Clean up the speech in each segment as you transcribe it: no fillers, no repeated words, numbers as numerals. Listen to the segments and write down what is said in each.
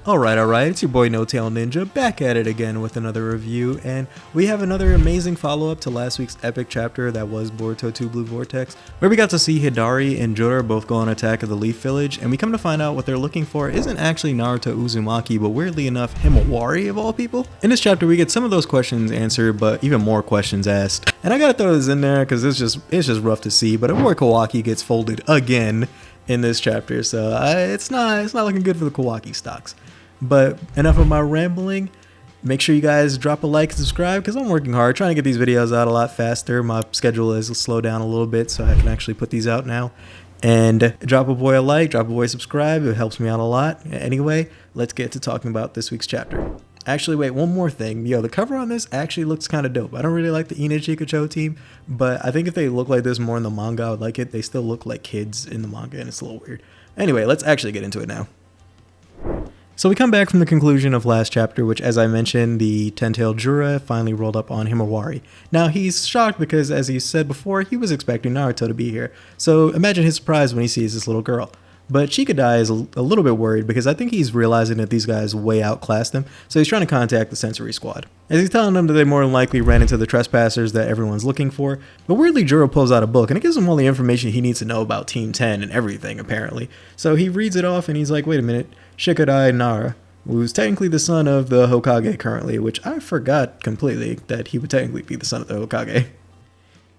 Alright, it's your boy No Tail Ninja back at it again with another review, and we have another amazing follow-up to last week's epic chapter that was Boruto 2 Blue Vortex, where we got to see Hidari and Jura both go on attack of the Leaf Village, and we come to find out what they're looking for isn't actually Naruto Uzumaki, but weirdly enough, Himawari of all people. In this chapter, we get some of those questions answered, but even more questions asked. And I gotta throw this in there because it's just rough to see, but our boy Kawaki gets folded again in this chapter, so it's not looking good for the Kawaki stocks. But enough of my rambling. Make sure you guys drop a like and subscribe because I'm working hard trying to get these videos out a lot faster. My schedule has slowed down a little bit so I can actually put these out now. And drop a boy a like, drop a boy a subscribe. It helps me out a lot. Anyway, let's get to talking about this week's chapter. Actually, wait, one more thing. The cover on this actually looks kind of dope. I don't really like the Chika team, but I think if they look like this more in the manga, I would like it. They still look like kids in the manga, and it's a little weird. Anyway, let's actually get into it now. So we come back from the conclusion of last chapter, which, as I mentioned, the 10-tailed Jura finally rolled up on Himawari. Now, he's shocked because, as he said before, he was expecting Naruto to be here. So imagine his surprise when he sees this little girl. But Chika is a little bit worried because I think he's realizing that these guys way outclassed him, so he's trying to contact the sensory squad. As he's telling them that they more than likely ran into the trespassers that everyone's looking for, but weirdly Jura pulls out a book and it gives him all the information he needs to know about Team 10 and everything, apparently. So he reads it off and he's like, wait a minute, Shikadai Nara, who's technically the son of the Hokage currently, which I forgot completely that he would technically be the son of the Hokage.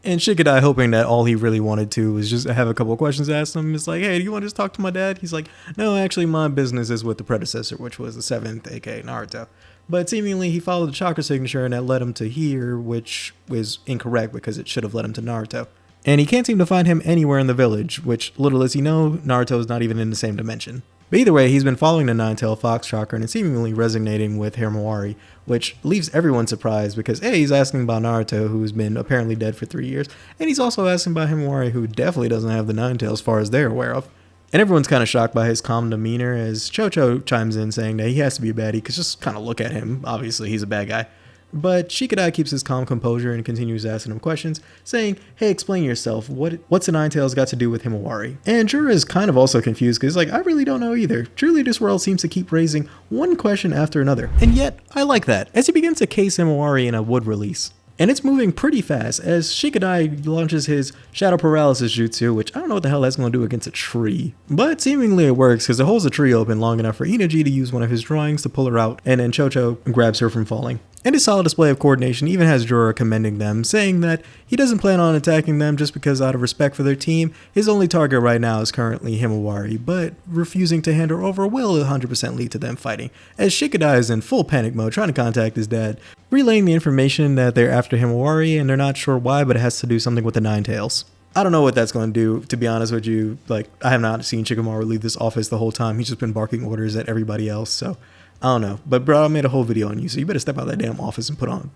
And Shikadai, hoping that all he really wanted to was just have a couple of questions asked him, is like, hey, do you want to just talk to my dad? He's like, no, actually my business is with the predecessor, which was the 7th, aka Naruto. But seemingly he followed the chakra signature and that led him to here, which was incorrect because it should have led him to Naruto. And he can't seem to find him anywhere in the village, which little does he know, Naruto is not even in the same dimension. But either way, he's been following the 9-tailed fox chakra and seemingly resonating with Himawari, which leaves everyone surprised because A, he's asking about Naruto, who's been apparently dead for 3 years, and he's also asking about Himawari, who definitely doesn't have the 9-tail as far as they're aware of. And everyone's kind of shocked by his calm demeanor as Chocho chimes in saying that he has to be a baddie because just kind of look at him, obviously he's a bad guy. But Shikadai keeps his calm composure and continues asking him questions, saying, hey, explain yourself, what's the 9-tails got to do with Himawari? And Jura is kind of also confused because I really don't know either. Truly, this world seems to keep raising one question after another. And yet, I like that, as he begins to case Himawari in a wood release. And it's moving pretty fast as Shikadai launches his shadow paralysis jutsu, which I don't know what the hell that's going to do against a tree. But seemingly it works because it holds the tree open long enough for Inaji to use one of his drawings to pull her out, and then Chocho grabs her from falling. And his solid display of coordination even has Jura commending them, saying that he doesn't plan on attacking them just because out of respect for their team, his only target right now is currently Himawari, but refusing to hand her over will 100% lead to them fighting, as Shikadai is in full panic mode trying to contact his dad, relaying the information that they're after Himawari and they're not sure why, but it has to do something with the 9-tails. I don't know what that's going to do, to be honest with you. I have not seen Shikamaru leave this office the whole time. He's just been barking orders at everybody else, so I don't know. But bro, I made a whole video on you, so you better step out of that damn office and put on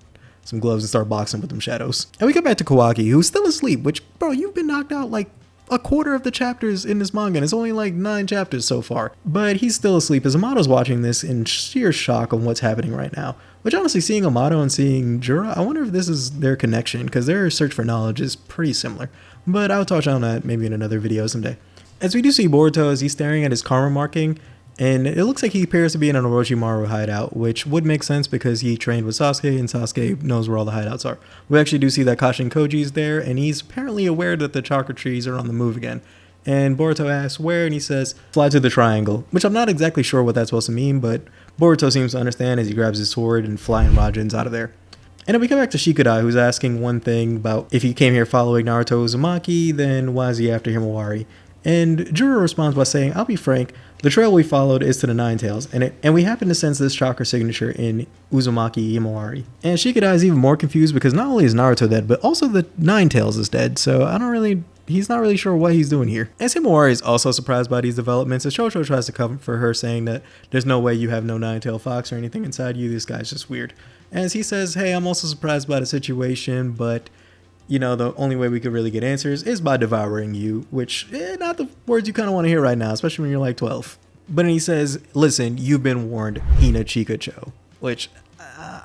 some gloves and start boxing with them shadows. And we get back to Kawaki, who's still asleep, which, bro, you've been knocked out a quarter of the chapters in this manga, and it's only 9 chapters so far. But he's still asleep as Amato's watching this in sheer shock on what's happening right now. Which honestly, seeing Amato and seeing Jura, I wonder if this is their connection, because their search for knowledge is pretty similar. But I'll touch on that maybe in another video someday. As we do see Boruto as he's staring at his karma marking, and it looks like he appears to be in an Orochimaru hideout, which would make sense because he trained with Sasuke and Sasuke knows where all the hideouts are. We actually do see that Kashin Koji's there, and he's apparently aware that the chakra trees are on the move again. And Boruto asks where, and he says, fly to the triangle, which I'm not exactly sure what that's supposed to mean, but Boruto seems to understand as he grabs his sword and flying Rajins out of there. And then we come back to Shikadai, who's asking one thing about if he came here following Naruto Uzumaki, then why is he after Himawari? And Jura responds by saying, I'll be frank, the trail we followed is to the 9-tails, and we happen to sense this chakra signature in Uzumaki Himawari. And Shikadai is even more confused because not only is Naruto dead, but also the 9-tails is dead, so he's not really sure what he's doing here. As Himawari is also surprised by these developments, as Chocho tries to comfort her saying that there's no way you have no 9-tailed fox or anything inside you, this guy's just weird. As he says, hey, I'm also surprised by the situation, but the only way we could really get answers is by devouring you, which, not the words you kind of want to hear right now, especially when you're 12. But then he says, listen, you've been warned, Chika, which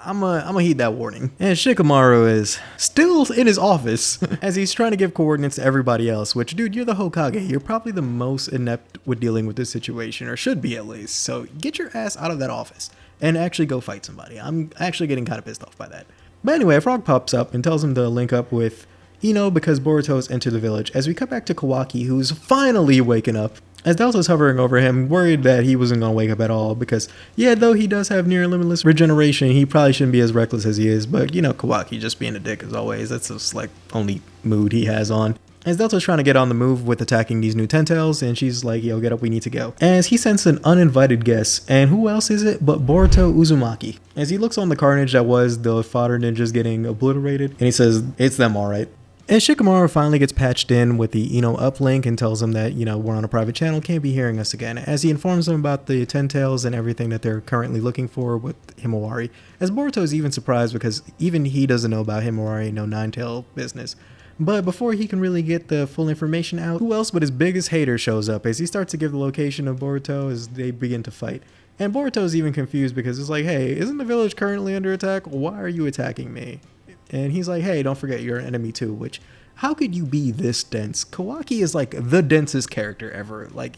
I'ma heed that warning. And Shikamaru is still in his office as he's trying to give coordinates to everybody else, which, dude, you're the Hokage. You're probably the most inept with dealing with this situation, or should be at least. So get your ass out of that office and actually go fight somebody. I'm actually getting kind of pissed off by that. But anyway, a frog pops up and tells him to link up with Ino because Boruto's entered the village. As we cut back to Kawaki, who's finally waking up, as Delta's hovering over him, worried that he wasn't going to wake up at all because, yeah, though he does have near limitless regeneration, he probably shouldn't be as reckless as he is, but, you know, Kawaki just being a dick as always. That's just, like, only mood he has on. As Delta's trying to get on the move with attacking these new Ten-Tails, and she's like, yo, get up, we need to go. As he sends an uninvited guest, and who else is it but Boruto Uzumaki. As he looks on the carnage that was the fodder ninjas getting obliterated, and he says, it's them alright. And Shikamaru finally gets patched in with the Ino uplink and tells him that, you know, we're on a private channel, can't be hearing us again, as he informs them about the Ten-Tails and everything that they're currently looking for with Himawari. As Boruto is even surprised because even he doesn't know about Himawari and no Nine-Tail business. But before he can really get the full information out, who else but his biggest hater shows up as he starts to give the location of Boruto as they begin to fight. And Boruto's even confused because it's like, hey, isn't the village currently under attack? Why are you attacking me? And he's like, hey, don't forget you're an enemy too, which, how could you be this dense? Kawaki is like the densest character ever. Like,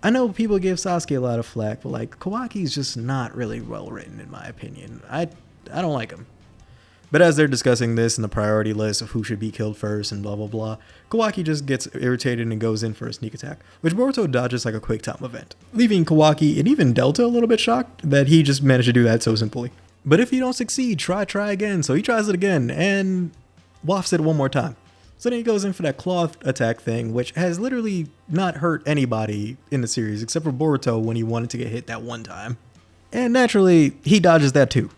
I know people give Sasuke a lot of flack, but like, Kawaki's just not really well written in my opinion. I don't like him. But as they're discussing this in the priority list of who should be killed first and blah blah blah, Kawaki just gets irritated and goes in for a sneak attack, which Boruto dodges like a quick time event, leaving Kawaki and even Delta a little bit shocked that he just managed to do that so simply. But if you don't succeed, try again. So he tries it again and wafts it one more time. So then he goes in for that cloth attack thing, which has literally not hurt anybody in the series except for Boruto when he wanted to get hit that one time. And naturally, he dodges that too.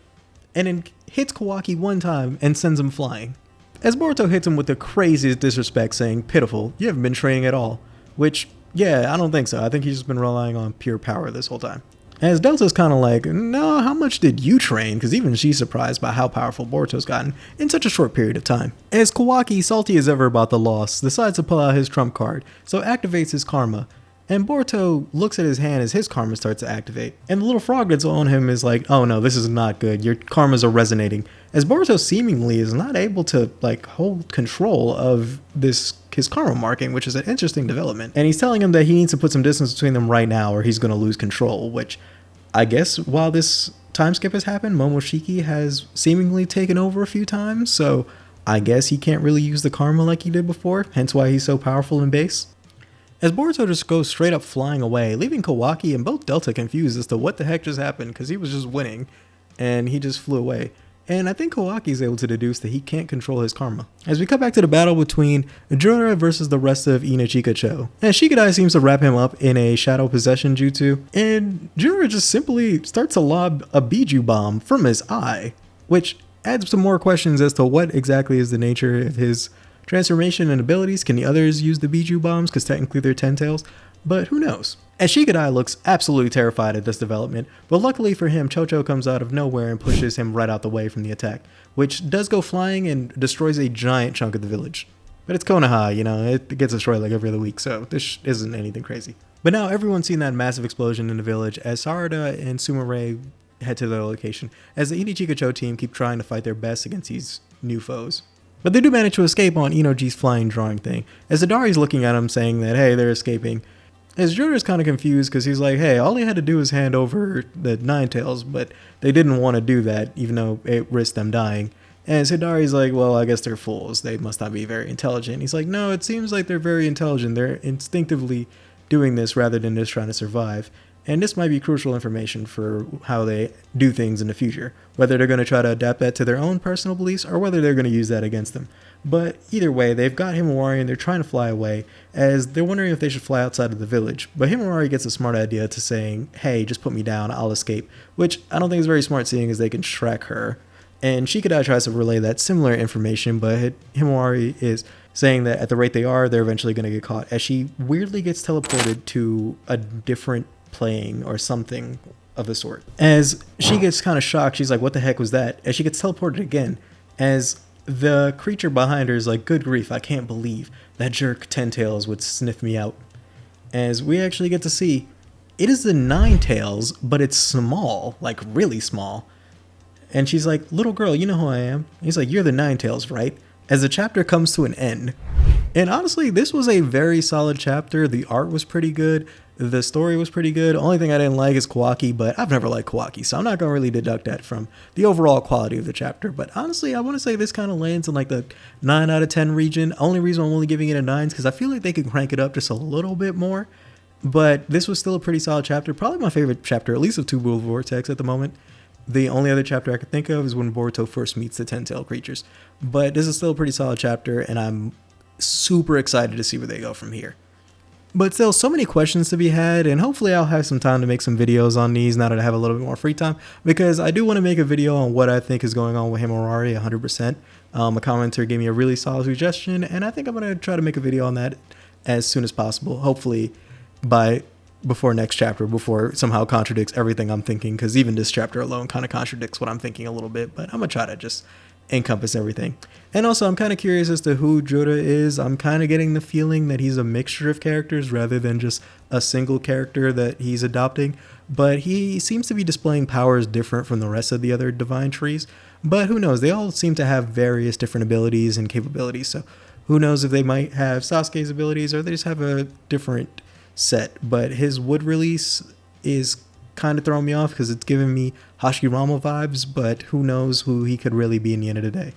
And then hits Kawaki one time and sends him flying. As Boruto hits him with the craziest disrespect, saying, pitiful, you haven't been training at all. Which, yeah, I don't think so. I think he's just been relying on pure power this whole time. As Delta's kind of like, no, how much did you train? Because even she's surprised by how powerful Boruto's gotten in such a short period of time. As Kawaki, salty as ever about the loss, decides to pull out his trump card, so activates his karma. And Boruto looks at his hand as his karma starts to activate. And the little frog that's on him is like, oh no, this is not good. Your karmas are resonating. As Boruto seemingly is not able to like hold control of his karma marking, which is an interesting development. And he's telling him that he needs to put some distance between them right now or he's going to lose control, which I guess while this time skip has happened, Momoshiki has seemingly taken over a few times. So I guess he can't really use the karma like he did before, hence why he's so powerful in base. As Boruto just goes straight up flying away, leaving Kawaki and both Delta confused as to what the heck just happened because he was just winning and he just flew away. And I think Kawaki is able to deduce that he can't control his karma. As we cut back to the battle between Jura versus the rest of Ino-Chika-cho. And Shikadai seems to wrap him up in a shadow possession jutsu. And Jura just simply starts to lob a Biju bomb from his eye. Which adds some more questions as to what exactly is the nature of his transformation and abilities. Can the others use the Biju bombs? Because technically they're Ten-Tails. But who knows? As Shikadai looks absolutely terrified at this development, but luckily for him, Chocho comes out of nowhere and pushes him right out the way from the attack, which does go flying and destroys a giant chunk of the village. But it's Konoha, you know, it gets destroyed like every other week, so this isn't anything crazy. But now everyone's seen that massive explosion in the village as Sarada and Sumire head to their location, as the Ino-Chika-cho team keep trying to fight their best against these new foes. But they do manage to escape on Inoji's flying drawing thing, as Hidari's looking at him saying that, hey, they're escaping. As Jura's kind of confused because he's like, hey, all he had to do was hand over the Nine-Tails, but they didn't want to do that, even though it risked them dying. And Hidari's like, well, I guess they're fools. They must not be very intelligent. He's like, no, it seems like they're very intelligent. They're instinctively doing this rather than just trying to survive. And this might be crucial information for how they do things in the future, whether they're going to try to adapt that to their own personal beliefs or whether they're going to use that against them. But either way, they've got Himawari and they're trying to fly away, as they're wondering if they should fly outside of the village. But Himawari gets a smart idea to saying, hey, just put me down, I'll escape, which I don't think is very smart seeing as they can track her. And Shikadai tries to relay that similar information, but Himawari is saying that at the rate they are, they're eventually going to get caught, as she weirdly gets teleported to a different playing or something of the sort. As she gets kind of shocked, she's like, what the heck was that? As she gets teleported again, as the creature behind her is like, good grief, I can't believe that jerk Ten-Tails would sniff me out. As we actually get to see, it is the Nine-Tails, but it's small, like really small. And she's like, little girl, you know who I am? And he's like, you're the Nine Tails, right? As the chapter comes to an end. And honestly, this was a very solid chapter. The art was pretty good. The story was pretty good. Only thing I didn't like is Kawaki, but I've never liked Kawaki, so I'm not going to really deduct that from the overall quality of the chapter. But honestly, I want to say this kind of lands in like the 9 out of 10 region. Only reason I'm only giving it a 9 is because I feel like they could crank it up just a little bit more. But this was still a pretty solid chapter. Probably my favorite chapter, at least of Two Blue Vortex at the moment. The only other chapter I could think of is when Boruto first meets the 10-tailed creatures. But this is still a pretty solid chapter, and I'm super excited to see where they go from here. But still, so many questions to be had, and hopefully I'll have some time to make some videos on these now that I have a little bit more free time, because I do want to make a video on what I think is going on with Himawari 100%. A commenter gave me a really solid suggestion, and I think I'm going to try to make a video on that as soon as possible, hopefully before next chapter, before it somehow contradicts everything I'm thinking, because even this chapter alone kind of contradicts what I'm thinking a little bit, but I'm going to try to just encompass everything. And also, I'm kind of curious as to who Jura is. I'm kind of getting the feeling that he's a mixture of characters rather than just a single character that he's adopting, but he seems to be displaying powers different from the rest of the other divine trees. But who knows, they all seem to have various different abilities and capabilities, so who knows if they might have Sasuke's abilities or they just have a different set. But his wood release is kind of throwing me off because it's giving me Hashirama vibes, but who knows who he could really be in the end of the day.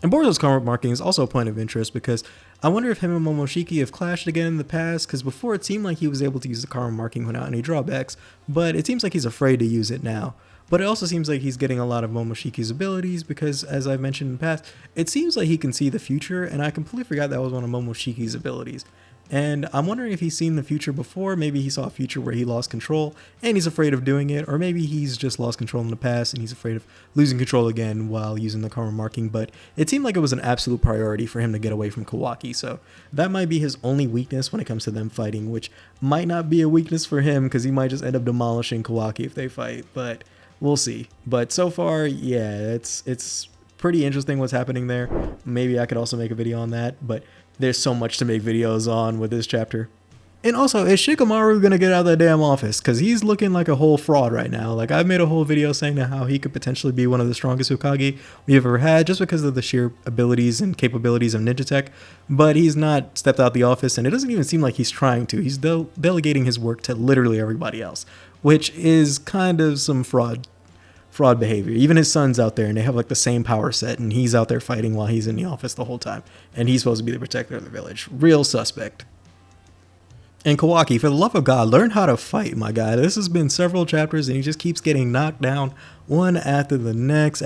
And Boruto's karma marking is also a point of interest because I wonder if him and Momoshiki have clashed again in the past, because before it seemed like he was able to use the karma marking without any drawbacks, but it seems like he's afraid to use it now. But it also seems like he's getting a lot of Momoshiki's abilities because, as I've mentioned in the past, it seems like he can see the future, and I completely forgot that was one of Momoshiki's abilities. And I'm wondering if he's seen the future before. Maybe he saw a future where he lost control and he's afraid of doing it, or maybe he's just lost control in the past and he's afraid of losing control again while using the karma marking. But it seemed like it was an absolute priority for him to get away from Kawaki, so that might be his only weakness when it comes to them fighting, which might not be a weakness for him because he might just end up demolishing Kawaki if they fight, but we'll see. But so far, yeah, it's pretty interesting what's happening there. Maybe I could also make a video on that, but there's so much to make videos on with this chapter. And also, is Shikamaru gonna get out of that damn office? Because he's looking like a whole fraud right now. Like, I've made a whole video saying that how he could potentially be one of the strongest Hokage we've ever had just because of the sheer abilities and capabilities of ninja tech. But he's not stepped out the office, and it doesn't even seem like he's trying to. He's delegating his work to literally everybody else, which is kind of some fraud behavior. Even his son's out there and they have like the same power set, and he's out there fighting while he's in the office the whole time, and he's supposed to be the protector of the village. Real suspect. And Kawaki, for the love of God, learn how to fight, my guy. This has been several chapters and he just keeps getting knocked down one after the next,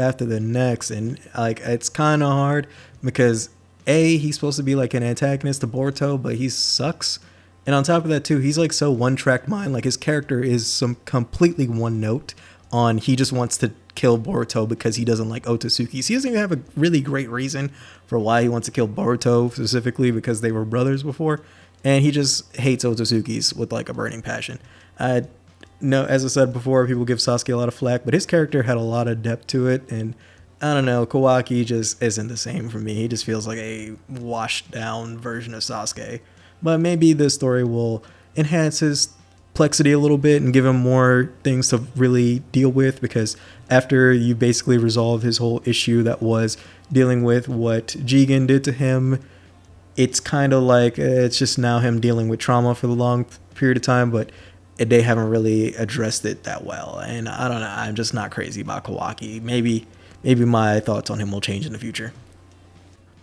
and like, it's kind of hard because he's supposed to be like an antagonist to Boruto, but he sucks. And on top of that too, he's like so one-track mind. Like, his character is some completely one note on he just wants to kill Boruto because he doesn't like Otsutsuki. So he doesn't even have a really great reason for why he wants to kill Boruto specifically, because they were brothers before, and he just hates Otsutsuki's with like a burning passion. I know, as I said before, people give Sasuke a lot of flack, but his character had a lot of depth to it, and I don't know, Kawaki just isn't the same for me. He just feels like a washed down version of Sasuke. But maybe this story will enhance his complexity a little bit and give him more things to really deal with, because after you basically resolve his whole issue that was dealing with what Jigen did to him, it's kind of like it's just now him dealing with trauma for the long period of time, but they haven't really addressed it that well. And I don't know, I'm just not crazy about Kawaki. Maybe my thoughts on him will change in the future.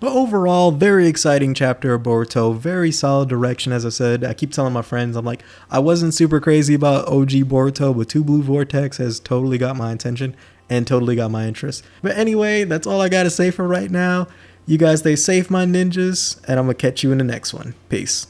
But overall, very exciting chapter of Boruto, very solid direction. As I said, I keep telling my friends, I'm like, I wasn't super crazy about OG Boruto, but Two Blue Vortex has totally got my attention and totally got my interest. But anyway, that's all I gotta say for right now. You guys stay safe, my ninjas, and I'm gonna catch you in the next one. Peace.